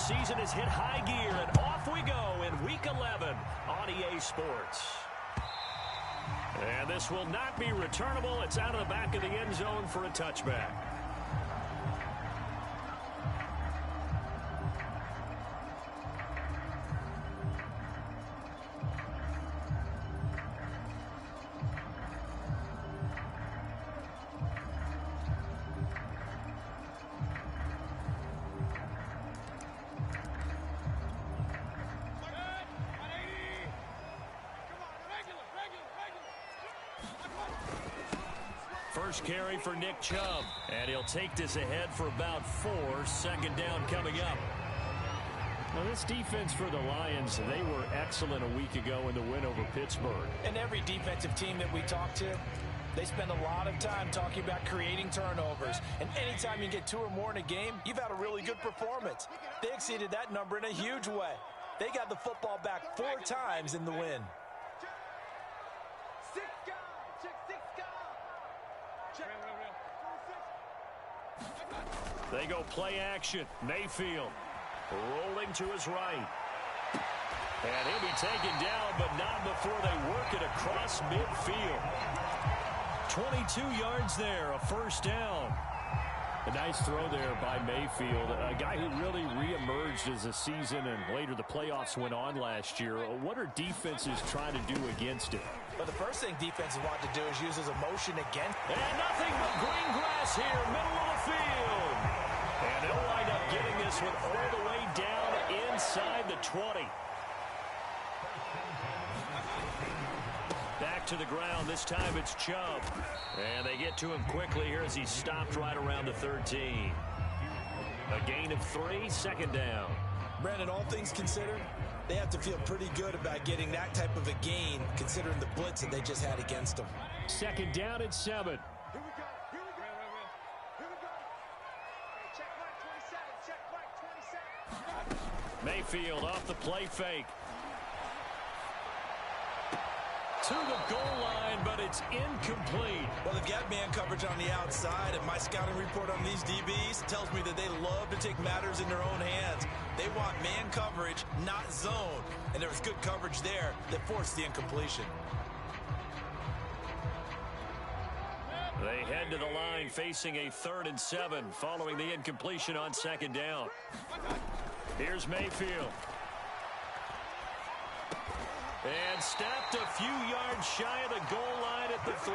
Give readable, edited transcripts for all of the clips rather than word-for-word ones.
season has hit high gear, and off we go in Week 11 on EA Sports. And this will not be returnable. It's out of the back of the end zone for a touchback. First carry for Nick Chubb, and he'll take this ahead for about 4. Second down coming up. Now this defense for the Lions, they were excellent a week ago in the win over Pittsburgh. And every defensive team that we talk to, they spend a lot of time talking about creating turnovers. And anytime you get 2 or more in a game, you've had a really good performance. They exceeded that number in a huge way. They got the football back 4 times in the win. They go play action. Mayfield rolling to his right. And he'll be taken down, but not before they work it across midfield. 22 yards there, a first down. A nice throw there by Mayfield, a guy who really reemerged as the season and later the playoffs went on last year. What are defenses trying to do against it? But the first thing defenses want to do is use his emotion again. And nothing but green grass here, middle of the field. And he'll wind up getting this one all the way down inside the 20. Back to the ground. This time it's Chubb. And they get to him quickly here as he stopped right around the 13. A gain of 3, second down. Brandon, all things considered, they have to feel pretty good about getting that type of a gain considering the blitz that they just had against them. Second down at 7. Mayfield off the play fake. To the goal line, but it's incomplete. Well, they've got man coverage on the outside, and my scouting report on these DBs tells me that they love to take matters in their own hands. They want man coverage, not zone. And there was good coverage there that forced the incompletion. They head to the line facing a 3rd and 7 following the incompletion on second down. Here's Mayfield. And stopped a few yards shy of the goal line at the 3.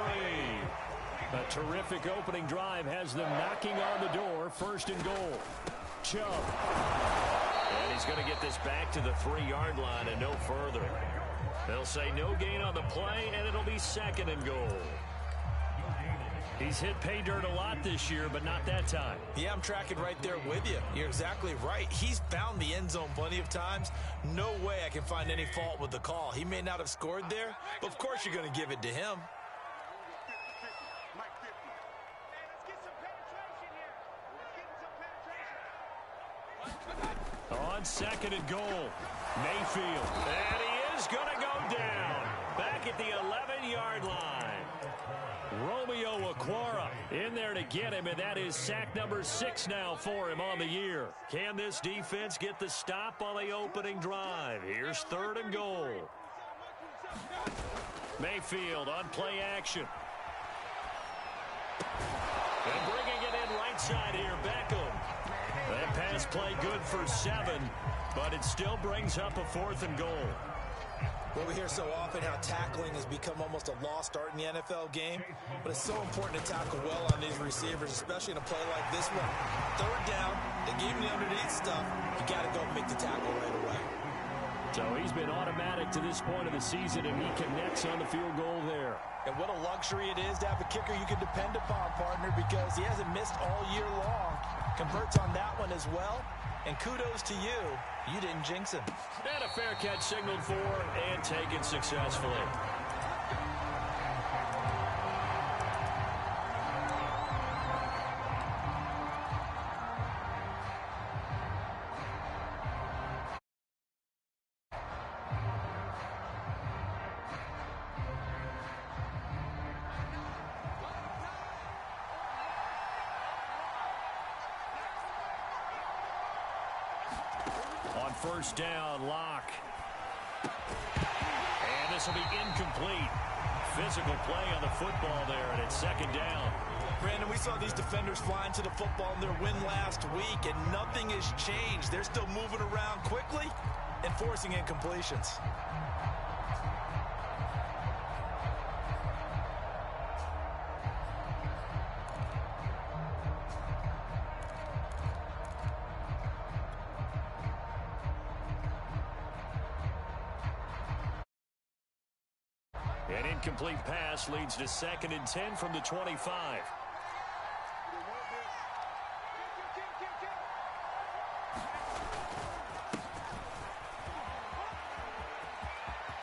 A terrific opening drive has them knocking on the door. 1st and goal. Chubb. And he's going to get this back to the 3-yard line and no further. They'll say no gain on the play, and it'll be 2nd and goal. He's hit pay dirt a lot this year, but not that time. Yeah, I'm tracking right there with you. You're exactly right. He's found the end zone plenty of times. No way I can find any fault with the call. He may not have scored there, but of course you're going to give it to him. On 2nd and goal, Mayfield. And he is going to go down. Back at the 11-yard line. Romeo Okwara in there to get him, and that is sack number 6 now for him on the year. Can this defense get the stop on the opening drive? Here's 3rd and goal. Mayfield on play action. And bringing it in right side here, Beckham. That pass play good for 7, but it still brings up a 4th and goal. Well, we hear so often how tackling has become almost a lost art in the NFL game, but it's so important to tackle well on these receivers, especially in a play like this one. 3rd down, they gave him the underneath stuff. You got to go and make the tackle right away. So he's been automatic to this point of the season, and he connects on the field goal there. And what a luxury it is to have a kicker you can depend upon, partner, because he hasn't missed all year long. Converts on that one as well. And kudos to you. You didn't jinx him. And a fair catch signaled for and taken successfully. first down. Lock. And this will be incomplete. Physical play on the football there, and it's second down. Brandon, we saw these defenders flying to the football in their win last week, and nothing has changed. They're still moving around quickly and forcing incompletions. An incomplete pass leads to 2nd and 10 from the 25.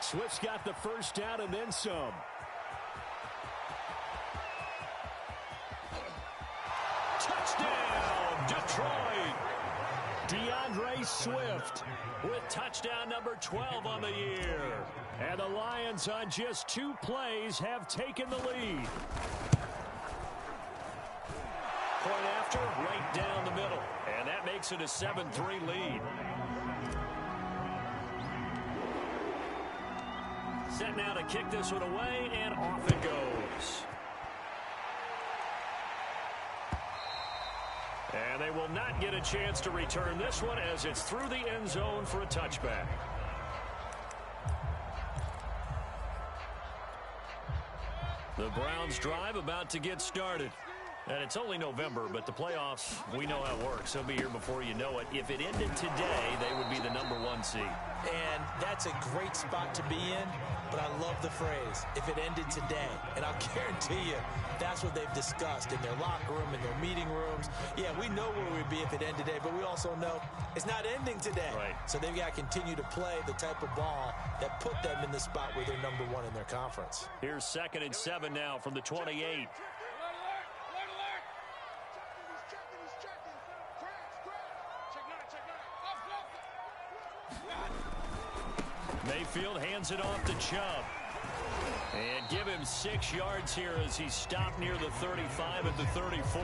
Swift's got the first down and then some. Touchdown, Detroit! DeAndre Swift with touchdown number 12 on the year. And the Lions on just 2 plays have taken the lead. Point after, right down the middle. And that makes it a 7-3 lead. Set now to kick this one away, and off it goes. And they will not get a chance to return this one as it's through the end zone for a touchback. The Browns drive about to get started. And it's only November, but the playoffs, we know how it works. They'll be here before you know it. If it ended today, they would be the number 1 seed. And that's a great spot to be in, but I love the phrase, if it ended today. And I'll guarantee you, that's what they've discussed in their locker room, in their meeting rooms. Yeah, we know where we'd be if it ended today, but we also know it's not ending today. Right. So they've got to continue to play the type of ball that put them in the spot where they're number 1 in their conference. Here's 2nd and 7 now from the 28. Mayfield hands it off to Chubb. And give him 6 yards here as he stopped near the 35 at the 34.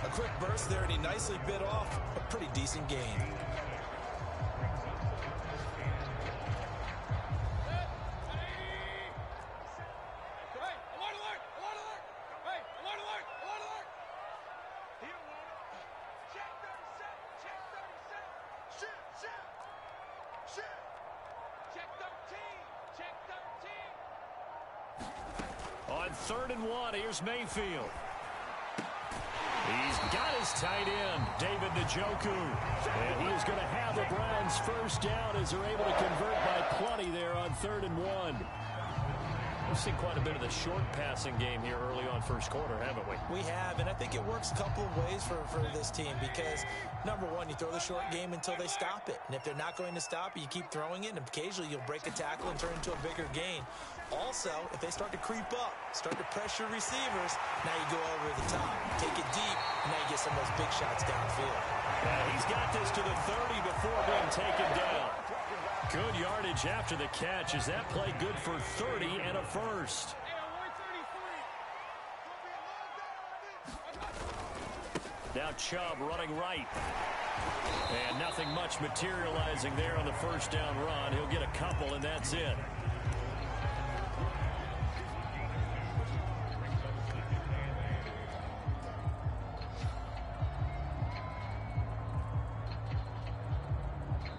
A quick burst there, and he nicely bit off a pretty decent gain. On 3rd and 1, here's Mayfield. He's got his tight end, David Njoku. And he is going to have the Browns first down as they're able to convert by plenty there on 3rd and 1. We've seen quite a bit of the short passing game here early on first quarter, haven't we? We have, and I think it works a couple of ways for this team because, number one, you throw the short game until they stop it. And if they're not going to stop it, you keep throwing it, and occasionally you'll break a tackle and turn into a bigger gain. Also, if they start to creep up, start to pressure receivers, now you go over the top, take it deep, and now you get some of those big shots downfield. Yeah, he's got this to the 30 before being taken down. Good yardage after the catch. Is that play good for 30 and a first? Now Chubb running right. And nothing much materializing there on the first down run. He'll get a couple, and that's it.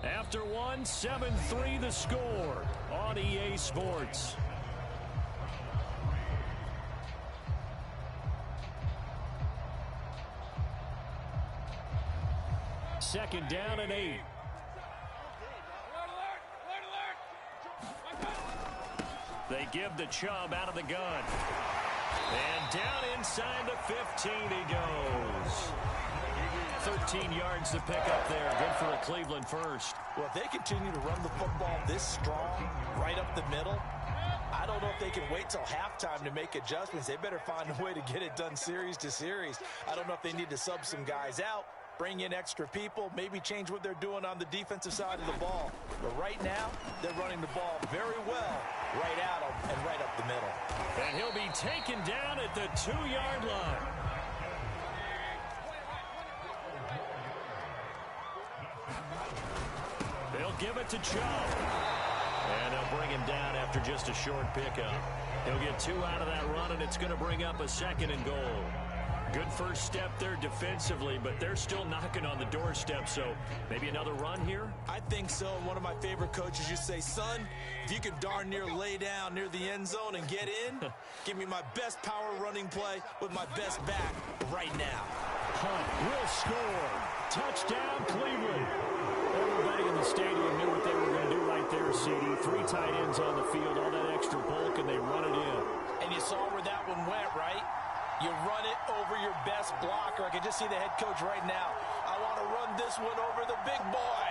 After one, 7-3 the score on EA Sports. Second down and 8. They give the Chubb out of the gun. And down inside the 15 he goes. 13 yards to pick up there. Good for a Cleveland first. Well, if they continue to run the football this strong, right up the middle, I don't know if they can wait till halftime to make adjustments. They better find a way to get it done series to series. I don't know if they need to sub some guys out, bring in extra people, maybe change what they're doing on the defensive side of the ball. But right now, they're running the ball very well right at them and right up the middle. And he'll be taken down at the 2-yard line. They'll give it to Joe. And they'll bring him down after just a short pickup. He'll get 2 out of that run, and it's going to bring up a 2nd and goal. Good first step there defensively, but they're still knocking on the doorstep, so maybe another run here? I think so. One of my favorite coaches used to say, son, if you can darn near lay down near the end zone and get in, give me my best power running play with my best back right now. Hunt will score. Touchdown, Cleveland. Everybody in the stadium knew what they were going to do right there, CD. 3 tight ends on the field, all that extra bulk, and they run it in. And you saw where that one went, right? You run it over your best blocker. I can just see the head coach right now. I want to run this one over the big boy.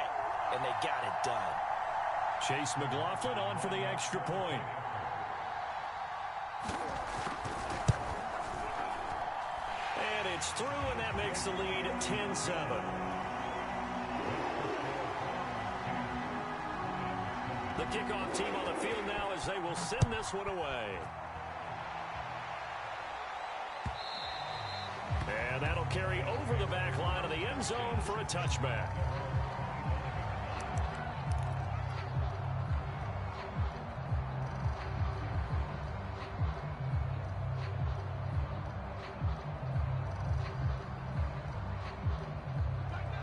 And they got it done. Chase McLaughlin on for the extra point. And it's through, and that makes the lead 10-7. The kickoff team on the field now as they will send this one away. And that'll carry over the back line of the end zone for a touchback.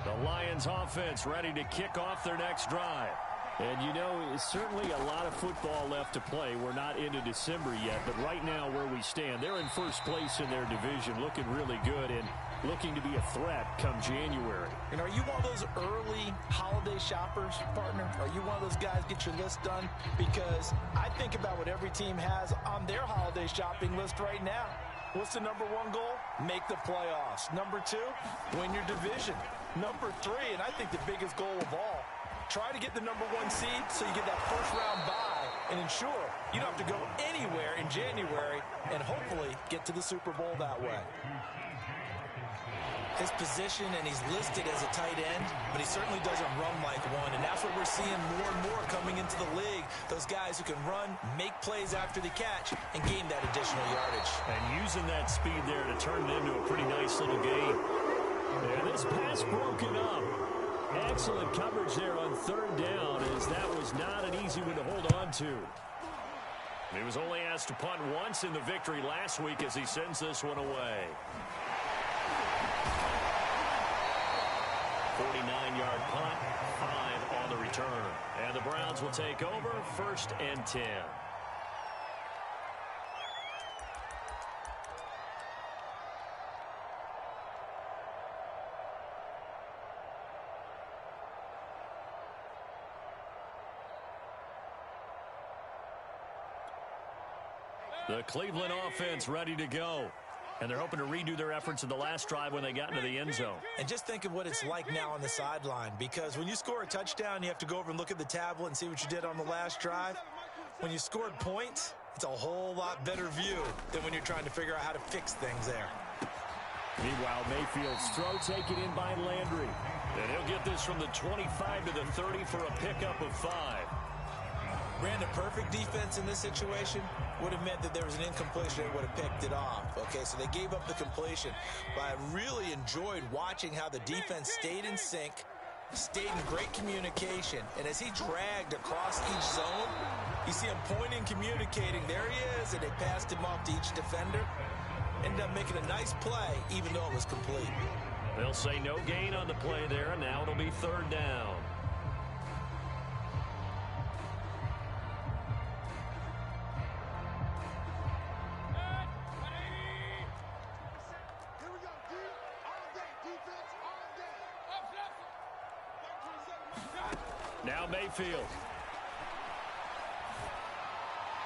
The Lions offense ready to kick off their next drive. And, you know, certainly a lot of football left to play. We're not into December yet, but right now where we stand, they're in first place in their division, looking really good and looking to be a threat come January. And are you one of those early holiday shoppers, partner? Are you one of those guys get your list done? Because I think about what every team has on their holiday shopping list right now. What's the number 1 goal? Make the playoffs. Number 2, win your division. Number 3, and I think the biggest goal of all, try to get the number 1 seed so you get that first-round bye and ensure you don't have to go anywhere in January and hopefully get to the Super Bowl that way. His position, and he's listed as a tight end, but he certainly doesn't run like one, and that's what we're seeing more and more coming into the league. Those guys who can run, make plays after the catch, and gain that additional yardage. And using that speed there to turn it into a pretty nice little game. And this pass broken up. Excellent coverage there on 3rd down, as that was not an easy one to hold on to. He was only asked to punt once in the victory last week as he sends this one away. 49-yard punt, 5 on the return. And the Browns will take over 1st and 10. The Cleveland offense ready to go. And they're hoping to redo their efforts in the last drive when they got into the end zone. And just think of what it's like now on the sideline, because when you score a touchdown, you have to go over and look at the tablet and see what you did on the last drive. When you scored points, it's a whole lot better view than when you're trying to figure out how to fix things there. Meanwhile, Mayfield's throw taken in by Landry. And he'll get this from the 25 to the 30 for a pickup of 5. Brandon, perfect defense in this situation would have meant that there was an incompletion and would have picked it off. Okay, so they gave up the completion. But I really enjoyed watching how the defense stayed in sync, stayed in great communication. And as he dragged across each zone, you see him pointing, communicating. There he is, and they passed him off to each defender. Ended up making a nice play, even though it was complete. They'll say no gain on the play there, and now it'll be 3rd down. Now Mayfield.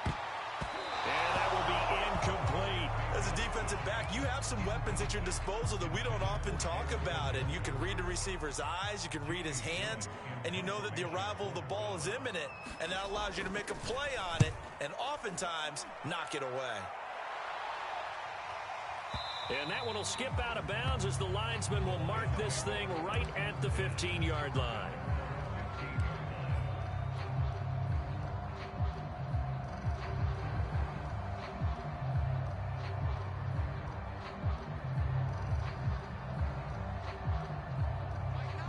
And that will be incomplete. As a defensive back, you have some weapons at your disposal that we don't often talk about. And you can read the receiver's eyes, you can read his hands, and you know that the arrival of the ball is imminent. And that allows you to make a play on it and oftentimes knock it away. And that one will skip out of bounds as the linesman will mark this thing right at the 15-yard line.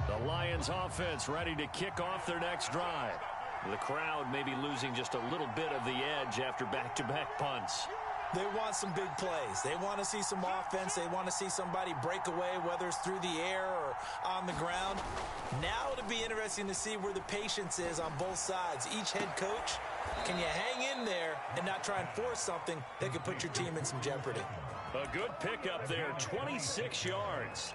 The Lions offense ready to kick off their next drive. The crowd may be losing just a little bit of the edge after back-to-back punts. They want some big plays. They want to see some offense. They want to see somebody break away, whether it's through the air or on the ground. Now it'll be interesting to see where the patience is on both sides. Each head coach, can you hang in there and not try and force something that could put your team in some jeopardy? A good pickup there, 26 yards.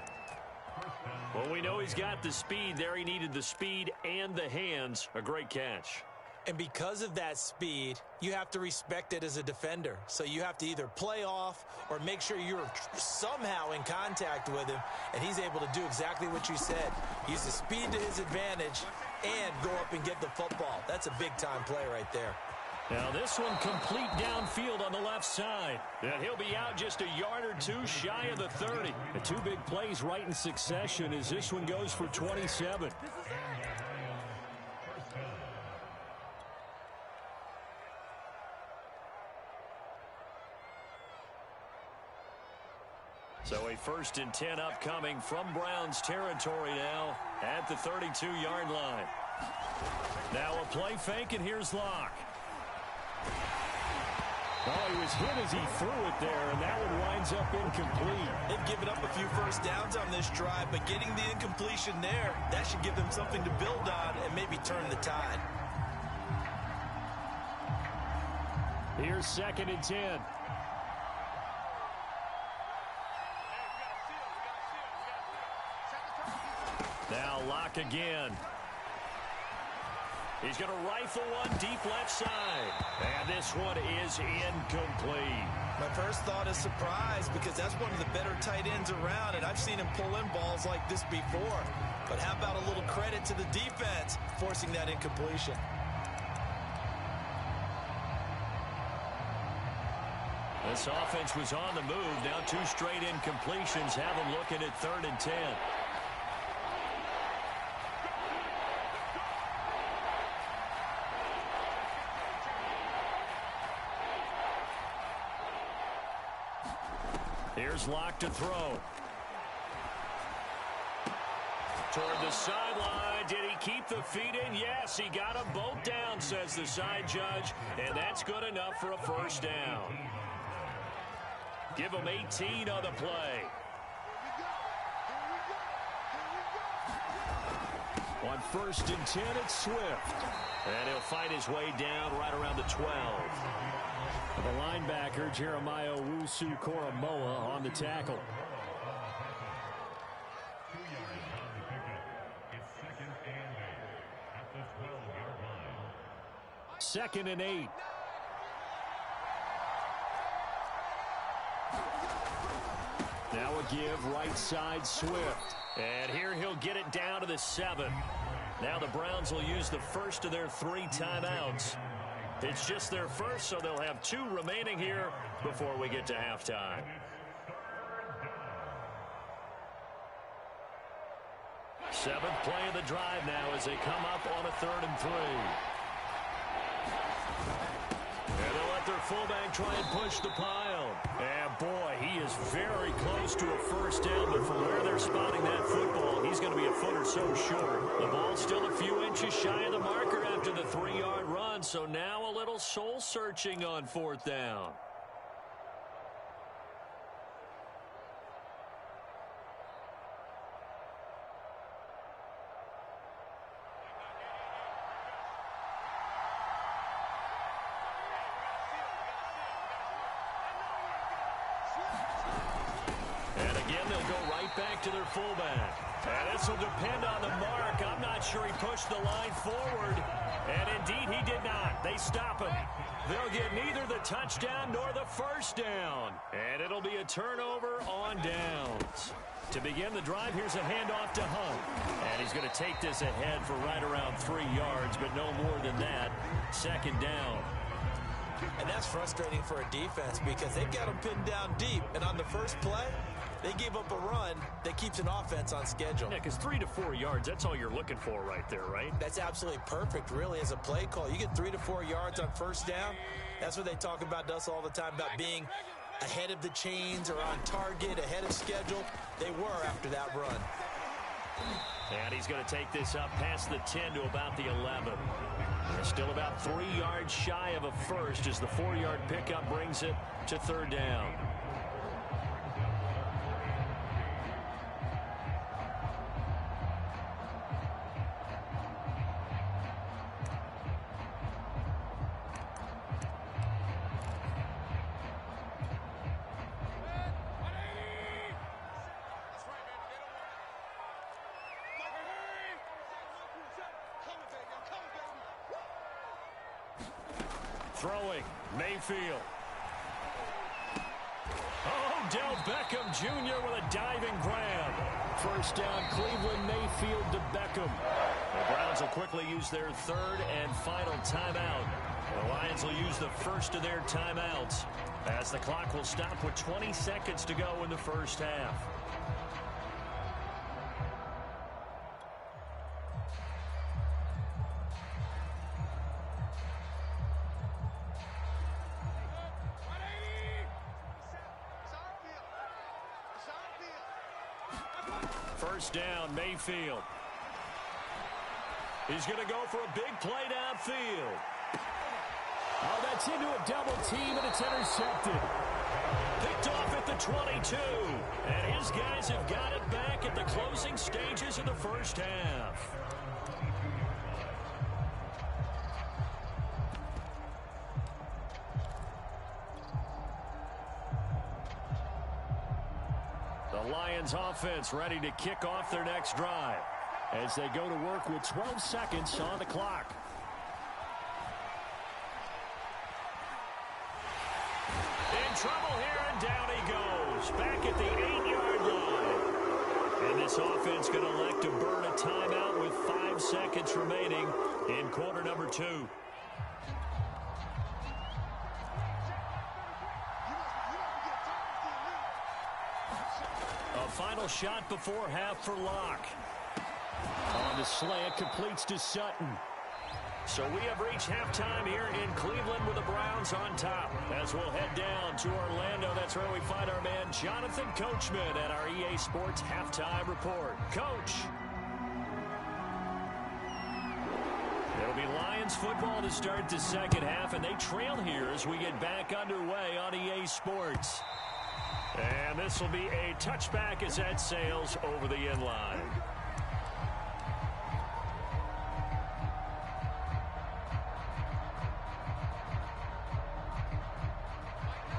Well, we know he's got the speed there. He needed the speed and the hands. A great catch. And because of that speed, you have to respect it as a defender. So you have to either play off or make sure you're somehow in contact with him, and he's able to do exactly what you said. Use the speed to his advantage and go up and get the football. That's a big-time play right there. Now this one complete downfield on the left side. And he'll be out just a yard or two shy of the 30. The two big plays right in succession as this one goes for 27. So a 1st and 10 upcoming from Browns territory now at the 32-yard line. Now a play fake, and here's Locke. Oh, he was hit as he threw it there, and that one winds up incomplete. They've given up a few first downs on this drive, but getting the incompletion there, that should give them something to build on and maybe turn the tide. Here's 2nd and 10. Now Locke again. He's going to rifle one deep left side. And this one is incomplete. My first thought is surprise because that's one of the better tight ends around, and I've seen him pull in balls like this before. But how about a little credit to the defense forcing that incompletion? This offense was on the move. Now 2 straight incompletions have them looking at 3rd and 10. Here's Locke to throw. Toward the sideline. Did he keep the feet in? Yes, he got them both down, says the side judge. And that's good enough for a 1st down. Give him 18 on the play. On 1st and 10, it's Swift. And he'll find his way down right around the 12. The linebacker, Jeremiah Owusu-Koramoah, on the tackle. Second and 8. Now a give right side Swift. And here he'll get it down to the 7. Now the Browns will use the first of their 3 timeouts. It's just their first, so they'll have 2 remaining here before we get to halftime. Seventh play of the drive now as they come up on a 3rd and 3. And they'll let their fullback try and push the pile. And boy, he is very close to a 1st down, but from where they're spotting that football, he's going to be a foot or so short. The ball's still a few inches shy of the marker after the 3-yard run, so now a little soul-searching on 4th down. Back to their fullback. And this will depend on the mark. I'm not sure he pushed the line forward. And indeed, he did not. They stop him. They'll get neither the touchdown nor the 1st down. And it'll be a turnover on downs. To begin the drive, here's a handoff to Hunt. And he's going to take this ahead for right around 3 yards, but no more than that. 2nd down. And that's frustrating for a defense because they've got them pinned down deep. And on the first play, they gave up a run that keeps an offense on schedule. Yeah, because 3 to 4 yards, that's all you're looking for right there, right? That's absolutely perfect, really, as a play call. You get 3 to 4 yards on 1st down. That's what they talk about us all the time, about being ahead of the chains or on target, ahead of schedule. They were after that run. And he's going to take this up past the 10 to about the 11. They're still about 3 yards shy of a first as the 4-yard pickup brings it to third down. Throwing, Mayfield. Oh, Del Beckham Jr. with a diving grab. First down, Cleveland, Mayfield to Beckham. The Browns will quickly use their third and final timeout. The Lions will use the first of their timeouts as the clock will stop with 20 seconds to go in the first half. First down, Mayfield. He's going to go for a big play downfield. Oh, that's into a double team, and it's intercepted. Picked off at the 22. And his guys have got it back at the closing stages of the first half. The Lions offense ready to kick off their next drive as they go to work with 12 seconds on the clock. In trouble here, and down he goes. Back at the 8-yard line. And this offense going to elect to burn a timeout with 5 seconds remaining in quarter number 2. A final shot before half for Locke. On the slant, completes to Sutton. So we have reached halftime here in Cleveland with the Browns on top. As we'll head down to Orlando, that's where we find our man Jonathan Coachman at our EA Sports Halftime Report. Coach. It'll be Lions football to start the second half, and they trail here as we get back underway on EA Sports. And this will be a touchback as that sails over the end line.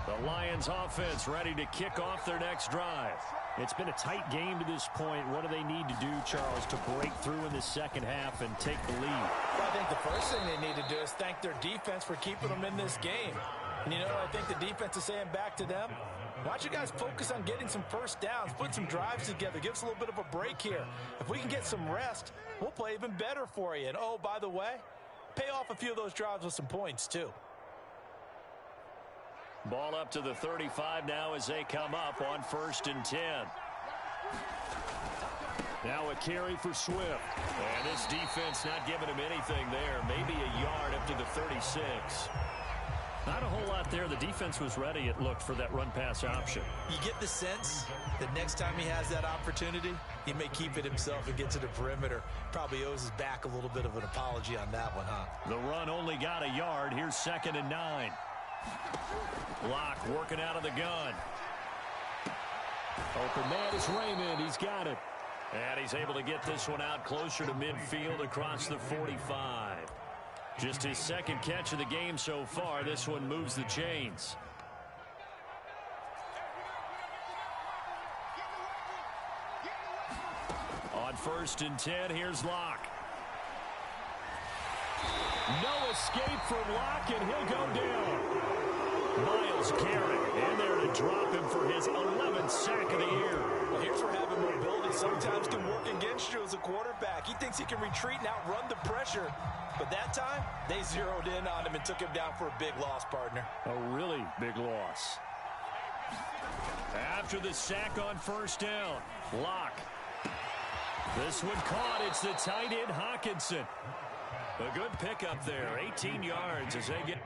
The Lions offense ready to kick off their next drive. It's been a tight game to this point. What do they need to do, Charles, to break through in the second half and take the lead? Well, I think the first thing they need to do is thank their defense for keeping them in this game. And you know, I think the defense is saying back to them, why don't you guys focus on getting some first downs, put some drives together, give us a little bit of a break here. If we can get some rest, we'll play even better for you. And, oh, by the way, pay off a few of those drives with some points, too. Ball up to the 35 now as they come up on 1st and 10. Now a carry for Swift. And this defense not giving him anything there. Maybe a yard up to the 36. Not a whole lot there. The defense was ready, it looked, for that run-pass option. You get the sense that next time he has that opportunity, he may keep it himself and get to the perimeter. Probably owes his back a little bit of an apology on that one, huh? The run only got a yard. Here's 2nd and 9. Locke working out of the gun. Open man is Raymond. He's got it. And he's able to get this one out closer to midfield across the 45. Just his second catch of the game so far. This one moves the chains. On 1st and 10, here's Locke. No escape from Locke, and he'll go down. Myles Garrett in there to drop him for his 11th sack of the year. Well, here's where having mobility sometimes can work against you as a quarterback. He thinks he can retreat and outrun the pressure. But that time, they zeroed in on him and took him down for a big loss, partner. A really big loss. After the sack on 1st down, Locke. This one caught. It's the tight end, Hawkinson. A good pickup there. 18 yards as they get...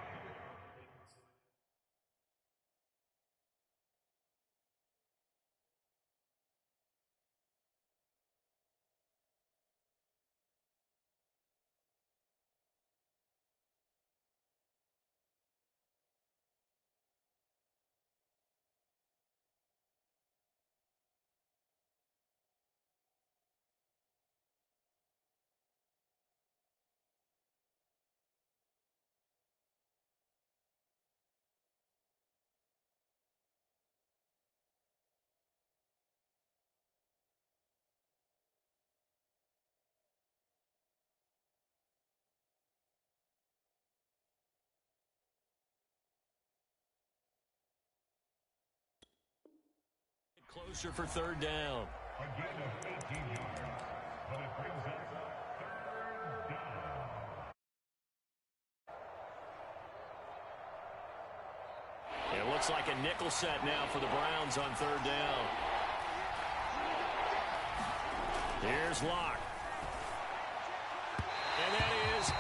Closer for third down. It looks like a nickel set now for the Browns on third down. Here's Locke. And that is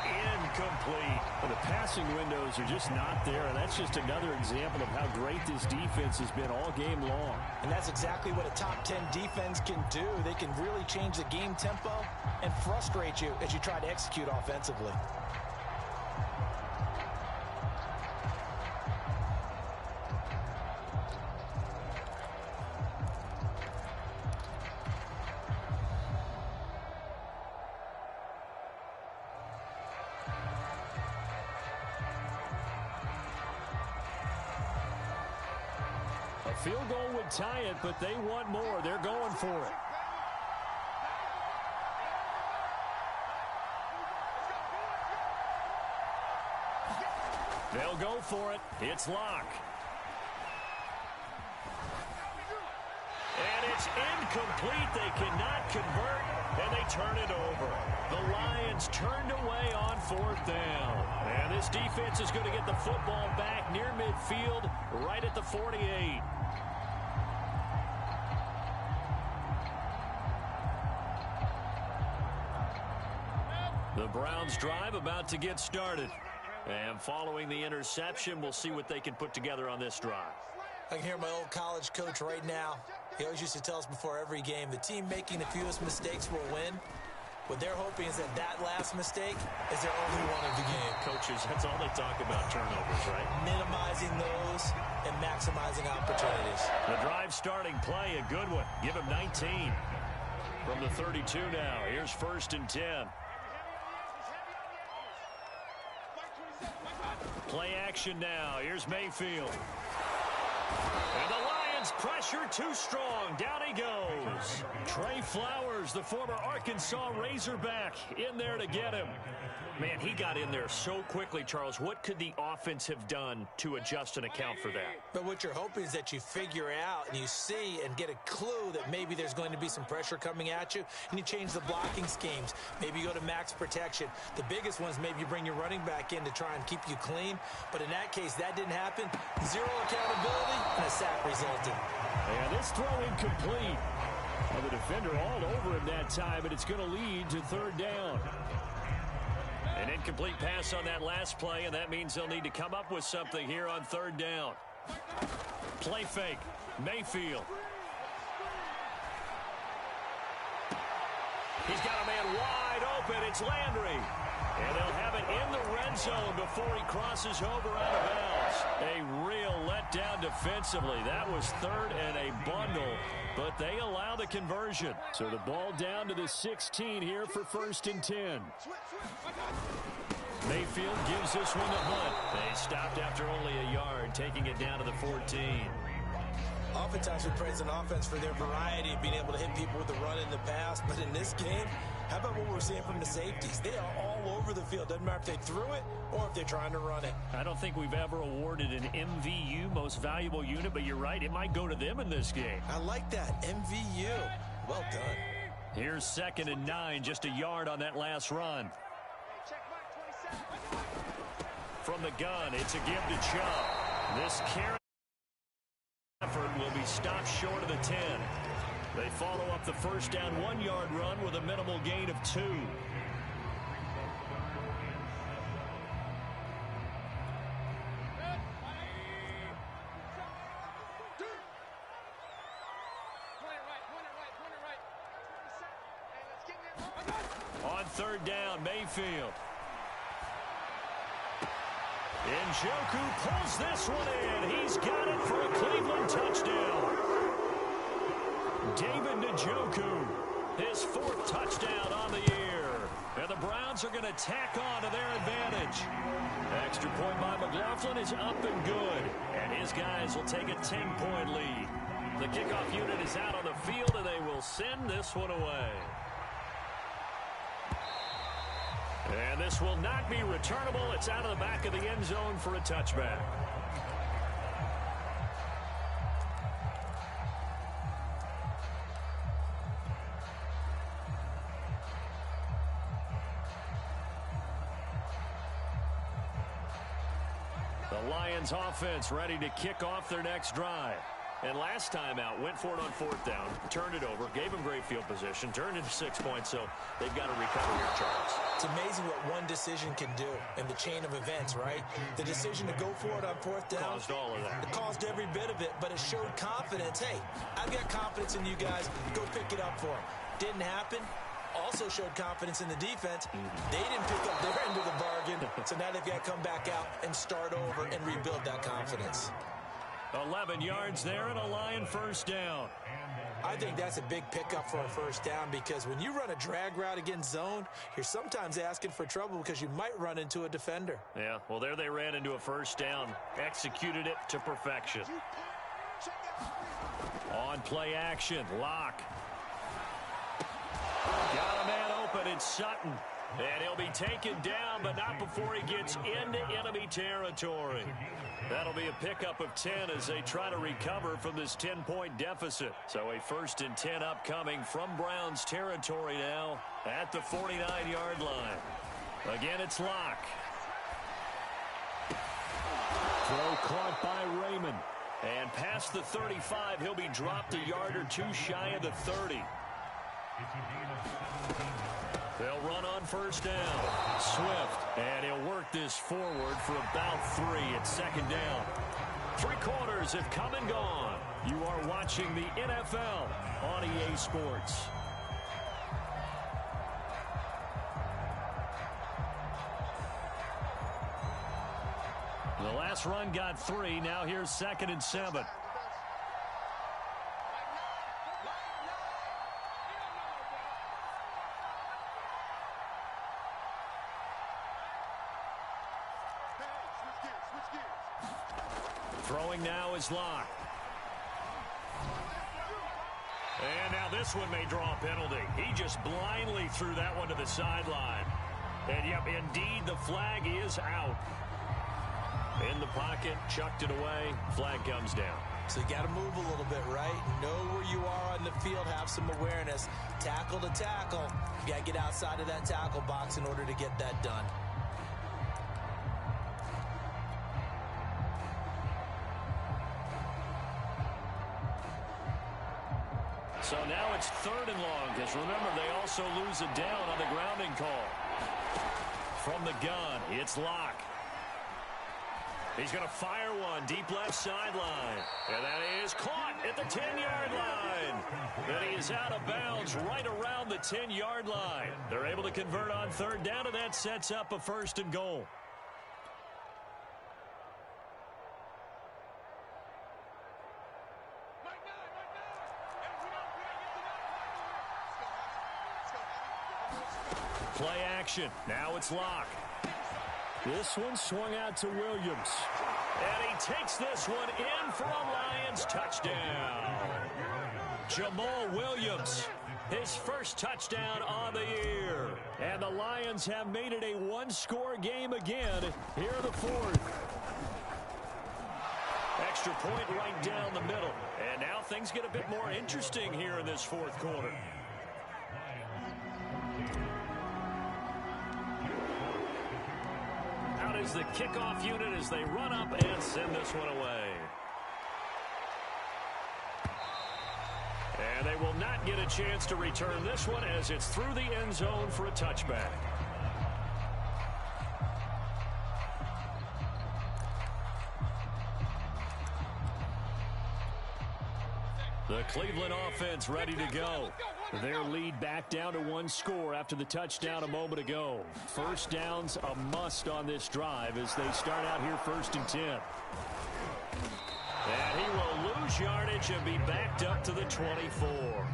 incomplete. Well, the passing windows are just not there, and that's just another example of how great this defense has been all game long. And that's exactly what a top 10 defense can do. They can really change the game tempo and frustrate you as you try to execute offensively. A field goal would tie it, but they want more. They're going for it. They'll go for it. It's Locke. And it's incomplete. They cannot convert, and they turn it over. The Lions turned away on fourth down. And this defense is going to get the football back near midfield, right at the 48. The Browns drive about to get started. And following the interception, we'll see what they can put together on this drive. I can hear my old college coach right now. He always used to tell us before every game, the team making the fewest mistakes will win. What they're hoping is that last mistake is their only one of the game. Coaches, that's all they talk about, turnovers, right? Minimizing those and maximizing opportunities. The drive starting play, a good one. Give him 19. From the 32 now, here's 1st and 10. Play action now. Here's Mayfield. And the Lions pressure too strong. Down he goes. Trey Flowers, the former Arkansas Razorback, in there to get him. Man, he got in there so quickly, Charles. What could the offense have done to adjust and account for that? But what you're hoping is that you figure out and you see and get a clue that maybe there's going to be some pressure coming at you, and you change the blocking schemes. Maybe you go to max protection. The biggest ones, maybe you bring your running back in to try and keep you clean. But in that case, that didn't happen. Zero accountability, and a sack resulted. And this throw incomplete. Well, the defender all over him that time, but it's going to lead to third down. An incomplete pass on that last play, and that means they'll need to come up with something here on third down. Play fake. Mayfield. He's got a man wide open. It's Landry. And they'll have it in the red zone before he crosses over out of bounds. A real letdown defensively. That was third and a bundle, but they allow the conversion. So the ball down to the 16 here for 1st and 10. Mayfield gives this one to Hunt. They stopped after only a yard, taking it down to the 14. Oftentimes we praise an offense for their variety of being able to hit people with the run in the pass. But in this game, how about what we're seeing from the safeties? They are all over the field. Doesn't matter if they threw it or if they're trying to run it. I don't think we've ever awarded an MVU, most valuable unit, but you're right, it might go to them in this game. I like that. MVU. Well done. Here's 2nd and 9, just a yard on that last run. From the gun, it's a give to Chubb. This carry effort will be stopped short of the 10. They follow up the first down 1-yard run with a minimal gain of 2. On third down, Mayfield. Njoku pulls this one in. He's got it for a Cleveland touchdown. David Njoku, his 4th touchdown on the year. And the Browns are going to tack on to their advantage. Extra point by McLaughlin is up and good. And his guys will take a 10-point lead. The kickoff unit is out on the field, and they will send this one away. And this will not be returnable. It's out of the back of the end zone for a touchback. Lions offense ready to kick off their next drive. And last time out, went for it on fourth down, turned it over, gave them great field position, turned into 6 points, so they've got to recover here, Charles. It's amazing what one decision can do in the chain of events, right? The decision to go for it on fourth down. Caused all of that. It caused every bit of it, but it showed confidence. Hey, I've got confidence in you guys. Go pick it up for them. Didn't happen. Also showed confidence in the defense. They didn't pick up their end of the bargain, so now they've got to come back out and start over and rebuild that confidence. 11 yards there and a Lion first down. I think that's a big pickup for a first down because when you run a drag route against zone, you're sometimes asking for trouble because you might run into a defender. Yeah, well, there they ran into a first down. Executed it to perfection. On play action, Locke. Got a man open, it's Sutton. And he'll be taken down, but not before he gets into enemy territory. That'll be a pickup of 10 as they try to recover from this 10-point deficit. So a 1st and 10 upcoming from Browns territory now at the 49-yard line. Again, it's Locke. Throw caught by Raymond. And past the 35, he'll be dropped a yard or two shy of the 30. They'll run on first down. Swift, and he'll work this forward for about 3 at second down. 3 quarters have come and gone. You are watching the NFL on EA Sports. The last run got 3. Now here's 2nd and 7. Throwing now is Locke. And now this one may draw a penalty. He just blindly threw that one to the sideline. And, yep, indeed, the flag is out. In the pocket, chucked it away. Flag comes down. So you got to move a little bit, right? Know where you are on the field, have some awareness. Tackle to tackle. You got to get outside of that tackle box in order to get that done. So now it's 3rd and long, because remember, they also lose it down on the grounding call. From the gun, it's Locke. He's going to fire one deep left sideline. And that is caught at the 10-yard line. And he is out of bounds right around the 10-yard line. They're able to convert on 3rd down, and that sets up a 1st and goal. Play action. Now it's Locke. This one swung out to Williams. And he takes this one in for a Lions touchdown. Jamal Williams, his first touchdown on the year. And the Lions have made it a 1-score game again here in the 4th. Extra point right down the middle. And now things get a bit more interesting here in this 4th quarter. Out is the kickoff unit as they run up and send this one away. And they will not get a chance to return this one as it's through the end zone for a touchback. The Cleveland offense ready to go. Their lead back down to 1 score after the touchdown a moment ago. First down's a must on this drive as they start out here 1st and 10. And he will lose yardage and be backed up to the 24.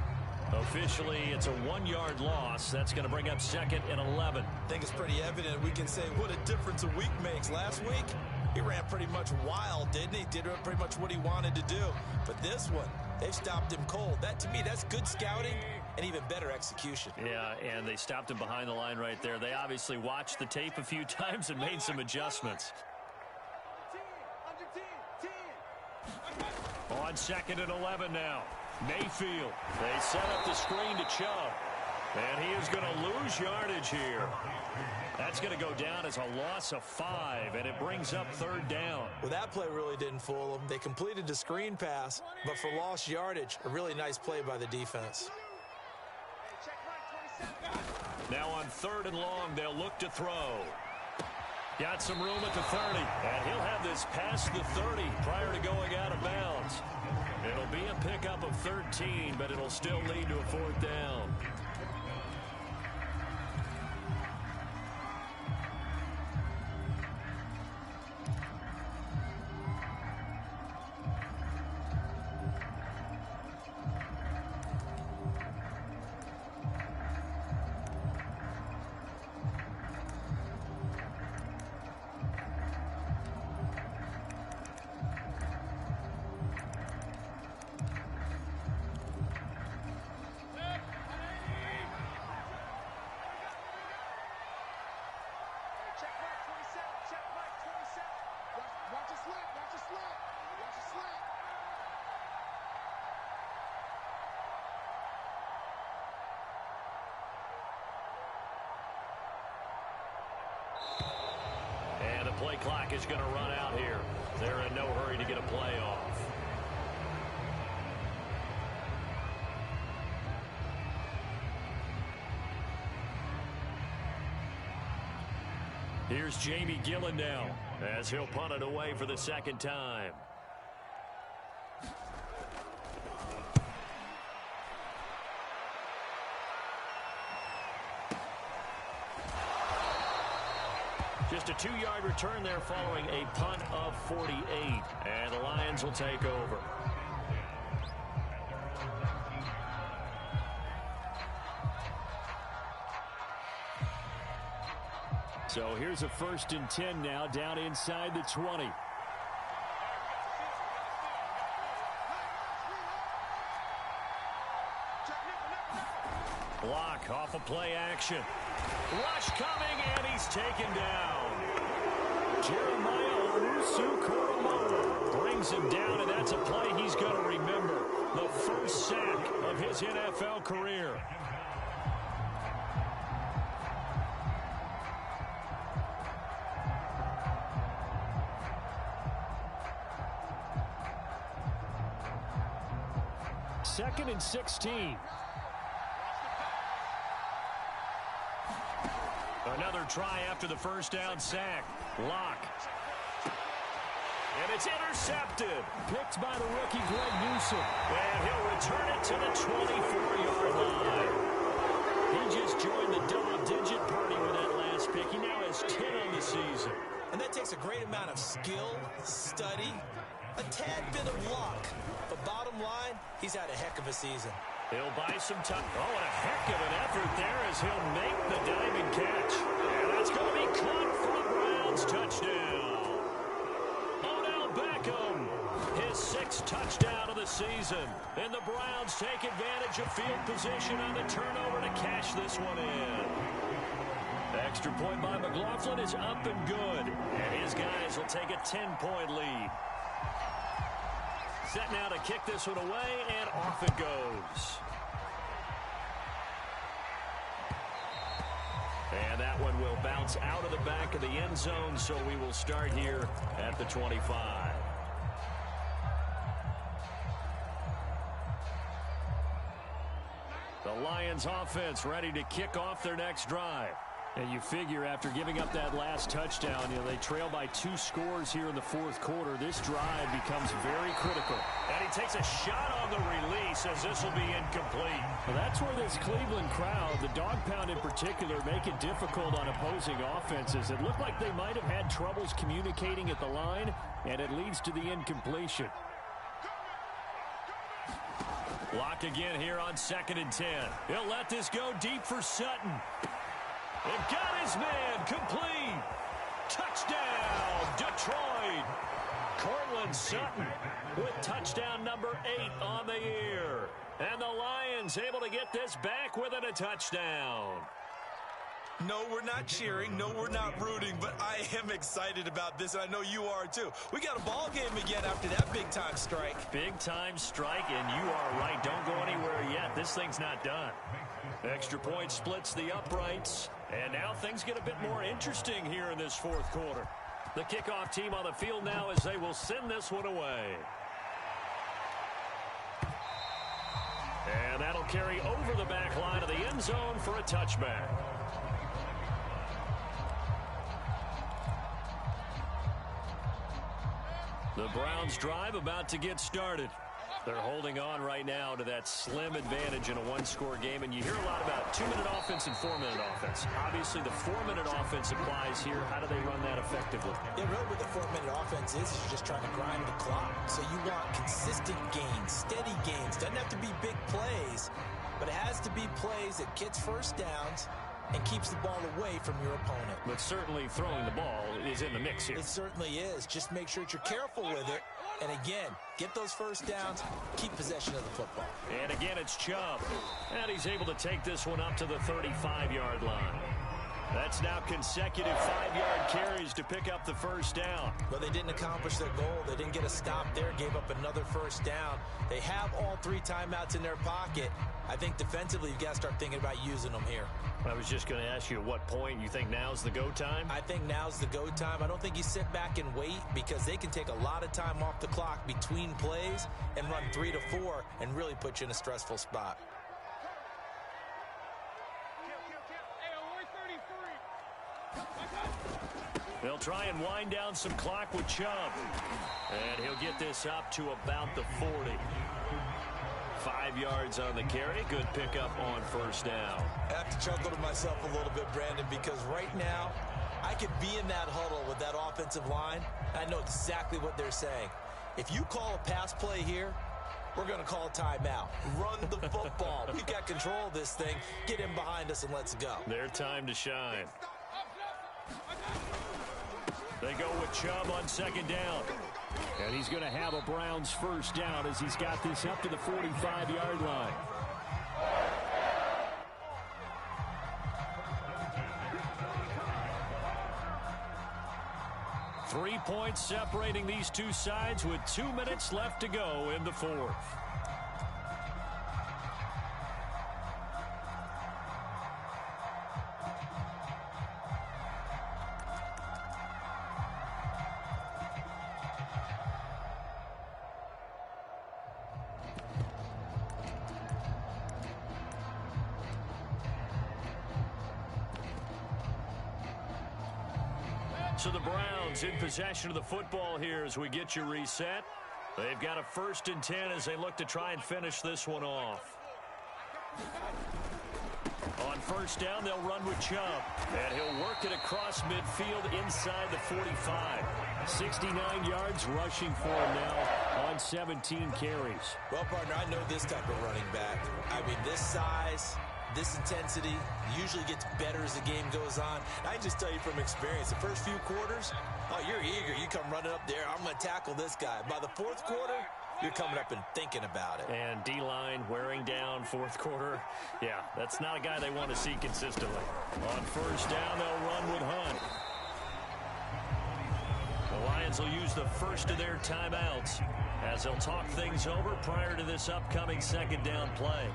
Officially, it's a 1-yard loss. That's going to bring up 2nd and 11. I think it's pretty evident. We can say what a difference a week makes. Last week, he ran pretty much wild, didn't he? Did pretty much what he wanted to do. But this one, they've stopped him cold. That, to me, that's good scouting and even better execution. Yeah, and they stopped him behind the line right there. They obviously watched the tape a few times and made some adjustments. On 2nd and 11 now. Mayfield. They set up the screen to Chubb. And he is going to lose yardage here. That's going to go down as a loss of 5, and it brings up 3rd down. Well, that play really didn't fool them. They completed the screen pass, but for lost yardage, a really nice play by the defense. Now on 3rd and long, they'll look to throw. Got some room at the 30, and he'll have this past the 30 prior to going out of bounds. It'll be a pickup of 13, but it'll still lead to a 4th down. And the play clock is going to run out here. They're in no hurry to get a play off. Here's Jamie Gillen now as he'll punt it away for the 2nd time. Just a 2-yard return there following a punt of 48. And the Lions will take over. So here's a 1st and 10 now down inside the 20. Block off a play action. Rush coming, and he's taken down. Jeremiah Owusu-Koramoah brings him down, and that's a play he's going to remember. The first sack of his NFL career. Second and 16. Another try after the first down sack. Lock. And it's intercepted. Picked by the rookie Greg Newsome. And he'll return it to the 24-yard line. He just joined the double-digit party with that last pick. He now has 10 on the season. And that takes a great amount of skill, study, a tad bit of luck. But bottom line, he's had a heck of a season. He'll buy some time. Oh, and a heck of an effort there as he'll make the diving catch. And that's going to be caught for the Browns. Touchdown. Odell Beckham, his 6th touchdown of the season. And the Browns take advantage of field position on the turnover to cash this one in. The extra point by McLaughlin is up and good. And his guys will take a 10-point lead. Set now to kick this one away, and off it goes. And that one will bounce out of the back of the end zone, so we will start here at the 25. The Lions offense ready to kick off their next drive. And you figure after giving up that last touchdown, they trail by 2 scores here in the 4th quarter. This drive becomes very critical. And he takes a shot on the release as this will be incomplete. Well, that's where this Cleveland crowd, the dog pound in particular, make it difficult on opposing offenses. It looked like they might have had troubles communicating at the line, and it leads to the incompletion. Lock again here on 2nd and 10. He'll let this go deep for Sutton. They've got his man complete. Touchdown, Detroit. Cortland Sutton with touchdown number 8 on the year. And the Lions able to get this back within a touchdown. No, we're not cheering. No, we're not rooting. But I am excited about this, and I know you are too. We got a ball game again after that big-time strike. Big-time strike, and you are right. Don't go anywhere yet. This thing's not done. Extra point splits the uprights. And now things get a bit more interesting here in this fourth quarter. The kickoff team on the field now as they will send this one away. And that'll carry over the back line of the end zone for a touchback. The Browns drive about to get started. They're holding on right now to that slim advantage in a one-score game, and you hear a lot about 2-minute offense and 4-minute offense. Obviously, the 4-minute offense applies here. How do they run that effectively? Yeah, really what the 4-minute offense is you're just trying to grind the clock. So you want consistent gains, steady gains. Doesn't have to be big plays, but it has to be plays that gets first downs and keeps the ball away from your opponent. But certainly throwing the ball is in the mix here. It certainly is. Just make sure that you're careful with it. And again, get those first downs, keep possession of the football. And again, it's Chubb. And he's able to take this one up to the 35-yard line. That's now consecutive 5-yard carries to pick up the first down. Well, they didn't accomplish their goal. They didn't get a stop there, gave up another first down. They have all 3 timeouts in their pocket. I think defensively, you've got to start thinking about using them here. I was just going to ask you at what point you think now's the go time? I think now's the go time. I don't think you sit back and wait because they can take a lot of time off the clock between plays and run 3 to 4 and really put you in a stressful spot. They'll try and wind down some clock with Chubb. And he'll get this up to about the 40. 5 yards on the carry. Good pickup on first down. I have to chuckle to myself a little bit, Brandon, because right now I could be in that huddle with that offensive line. I know exactly what they're saying. If you call a pass play here, we're going to call a timeout. Run the football. We've got control of this thing. Get him behind us and let's go. Their time to shine. They go with Chubb on second down. And he's going to have a Browns first down as he's got this up to the 45-yard line. Three points separating these two sides with 2 minutes left to go in the fourth. So the Browns in possession of the football here as we get you reset. They've got a 1st and 10 as they look to try and finish this one off. On first down, they'll run with Chubb. And he'll work it across midfield inside the 45. 69 yards rushing for him now on 17 carries. Well, partner, I know this type of running back. I mean, this size, this intensity usually gets better as the game goes on. I just tell you from experience, the first few quarters, oh, you're eager. You come running up there. I'm going to tackle this guy. By the fourth quarter, you're coming up and thinking about it. And D-line wearing down fourth quarter. Yeah, that's not a guy they want to see consistently. On first down, they'll run with Hunt. The Lions will use the first of their timeouts as they'll talk things over prior to this upcoming second down play.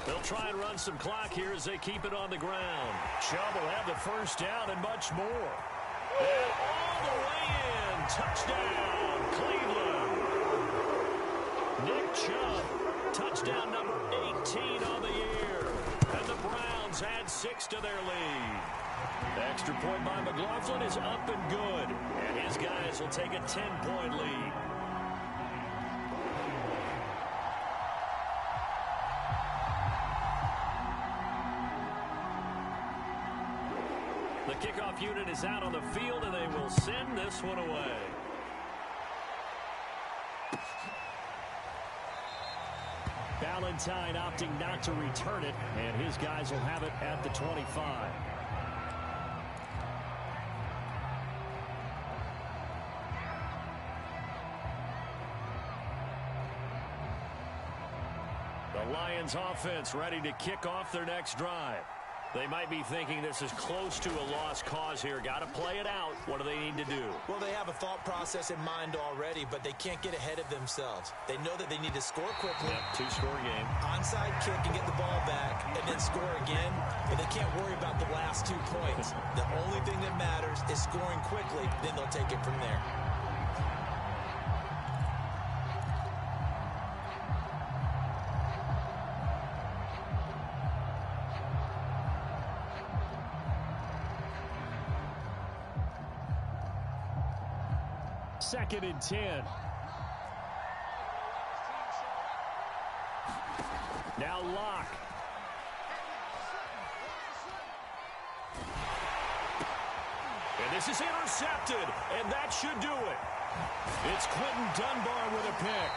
They'll try and run some clock here as they keep it on the ground. Chubb will have the first down and much more. And all the way in. Touchdown, Cleveland. Nick Chubb, touchdown number 18 on the year. And the Browns add 6 to their lead. The extra point by McLaughlin is up and good. And his guys will take a 10-point lead. The kickoff unit is out on the field, and they will send this one away. Valentine opting not to return it, and his guys will have it at the 25. The Lions offense ready to kick off their next drive. They might be thinking this is close to a lost cause here. Got to play it out. What do they need to do? Well, they have a thought process in mind already, but they can't get ahead of themselves. They know that they need to score quickly. Yep, two-score game. Onside kick and get the ball back and then score again, but they can't worry about the last 2 points. The only thing that matters is scoring quickly, then they'll take it from there. Second and 10. Now Locke. And this is intercepted, and that should do it. It's Quentin Dunbar with a pick.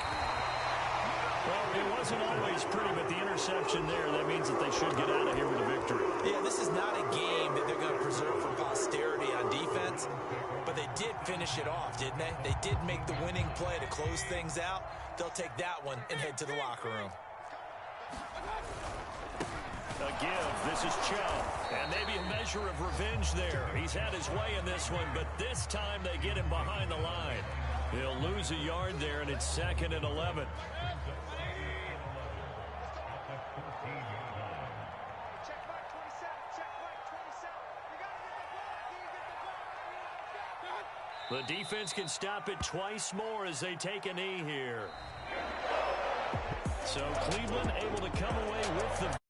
Well, it wasn't always pretty, but the interception there, that means that they should get out of here with a victory. Yeah, this is not a game that they're going to preserve for posterity on defense, but they did finish it off, didn't they? They did make the winning play to close things out. They'll take that one and head to the locker room. A give. This is Cho. And maybe a measure of revenge there. He's had his way in this one, but this time they get him behind the line. He'll lose a yard there, and it's 2nd and 11. The defense can stop it twice more as they take a knee here. So Cleveland able to come away with the